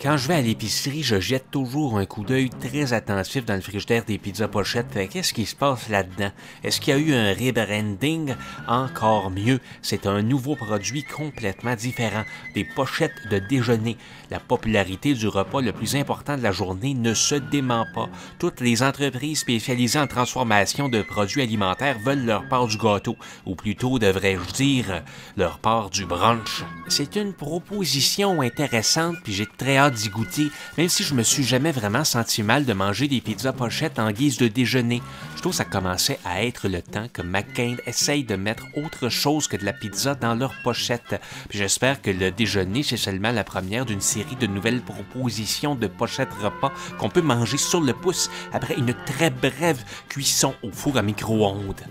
Quand je vais à l'épicerie, je jette toujours un coup d'œil très attentif dans le frigidaire des pizzas pochettes. Qu'est-ce qui se passe là-dedans? Est-ce qu'il y a eu un rebranding? Encore mieux, c'est un nouveau produit complètement différent. Des pochettes de déjeuner. La popularité du repas le plus important de la journée ne se dément pas. Toutes les entreprises spécialisées en transformation de produits alimentaires veulent leur part du gâteau, ou plutôt devrais-je dire, leur part du brunch. C'est une proposition intéressante, puis j'ai très hâte d'y goûter, même si je me suis jamais vraiment senti mal de manger des pizzas pochettes en guise de déjeuner. Je trouve que ça commençait à être le temps que McCain essaye de mettre autre chose que de la pizza dans leur pochette. Puis j'espère que le déjeuner, c'est seulement la première d'une série de nouvelles propositions de pochettes repas qu'on peut manger sur le pouce après une très brève cuisson au four à micro-ondes.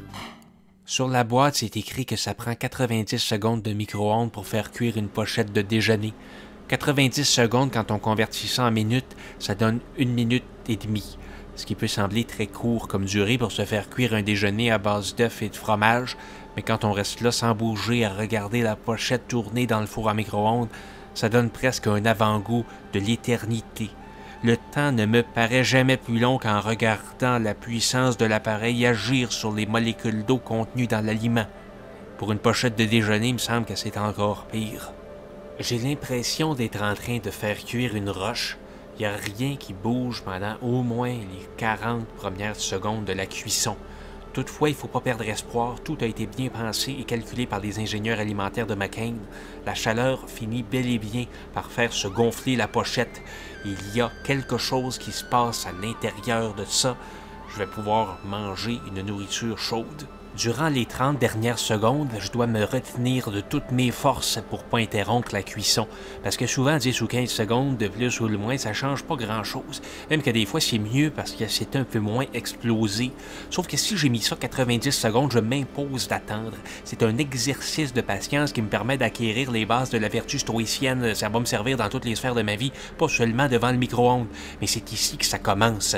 Sur la boîte, c'est écrit que ça prend 90 secondes de micro-ondes pour faire cuire une pochette de déjeuner. 90 secondes, quand on convertit ça en minutes, ça donne 1 minute et demie. Ce qui peut sembler très court comme durée pour se faire cuire un déjeuner à base d'œufs et de fromage, mais quand on reste là sans bouger à regarder la pochette tourner dans le four à micro-ondes, ça donne presque un avant-goût de l'éternité. Le temps ne me paraît jamais plus long qu'en regardant la puissance de l'appareil agir sur les molécules d'eau contenues dans l'aliment. Pour une pochette de déjeuner, il me semble que c'est encore pire. J'ai l'impression d'être en train de faire cuire une roche. Il n'y a rien qui bouge pendant au moins les 40 premières secondes de la cuisson. Toutefois, il ne faut pas perdre espoir, tout a été bien pensé et calculé par les ingénieurs alimentaires de McCain. La chaleur finit bel et bien par faire se gonfler la pochette. Il y a quelque chose qui se passe à l'intérieur de ça. Je vais pouvoir manger une nourriture chaude. Durant les 30 dernières secondes, je dois me retenir de toutes mes forces pour pas interrompre la cuisson. Parce que souvent, 10 ou 15 secondes de plus ou de moins, ça change pas grand-chose. Même que des fois, c'est mieux parce que c'est un peu moins explosé. Sauf que si j'ai mis ça 90 secondes, je m'impose d'attendre. C'est un exercice de patience qui me permet d'acquérir les bases de la vertu stoïcienne. Ça va me servir dans toutes les sphères de ma vie, pas seulement devant le micro-ondes. Mais c'est ici que ça commence.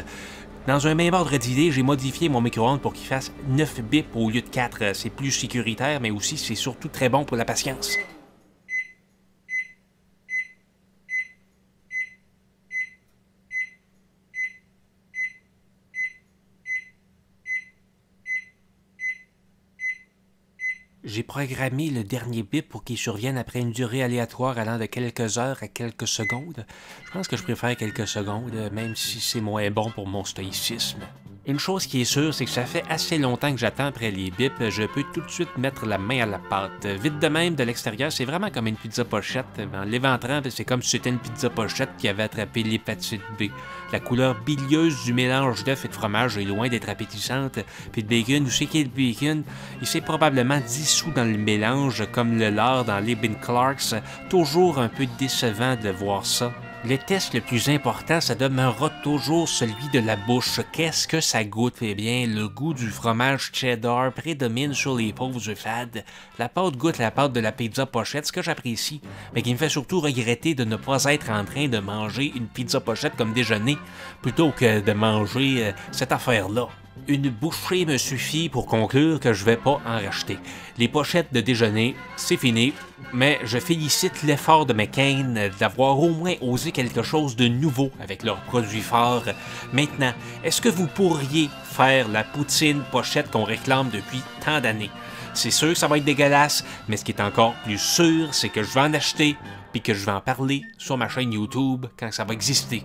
Dans un même ordre d'idée, j'ai modifié mon micro-ondes pour qu'il fasse 9 bips au lieu de 4. C'est plus sécuritaire, mais aussi c'est surtout très bon pour la patience. J'ai programmé le dernier bip pour qu'il survienne après une durée aléatoire allant de quelques heures à quelques secondes. Je pense que je préfère quelques secondes, même si c'est moins bon pour mon stoïcisme. Une chose qui est sûre, c'est que ça fait assez longtemps que j'attends après les bips, je peux tout de suite mettre la main à la pâte. Vite de même, de l'extérieur, c'est vraiment comme une pizza pochette. En l'éventrant, c'est comme si c'était une pizza pochette qui avait attrapé l'hépatite B. La couleur bilieuse du mélange d'œufs et de fromage est loin d'être appétissante. Puis le bacon, où c'est qu'il y a le bacon? Il s'est probablement dissous dans le mélange, comme le lard dans les Bin Clarks. Toujours un peu décevant de voir ça. Le test le plus important, ça demeurera toujours celui de la bouche. Qu'est-ce que ça goûte? Eh bien, le goût du fromage cheddar prédomine sur les pauvres fades. La pâte goûte la pâte de la pizza pochette, ce que j'apprécie, mais qui me fait surtout regretter de ne pas être en train de manger une pizza pochette comme déjeuner, plutôt que de manger cette affaire-là. Une bouchée me suffit pour conclure que je vais pas en racheter. Les pochettes de déjeuner, c'est fini, mais je félicite l'effort de McCain d'avoir au moins osé quelque chose de nouveau avec leurs produits forts. Maintenant, est-ce que vous pourriez faire la poutine pochette qu'on réclame depuis tant d'années? C'est sûr que ça va être dégueulasse, mais ce qui est encore plus sûr, c'est que je vais en acheter puis que je vais en parler sur ma chaîne YouTube quand ça va exister.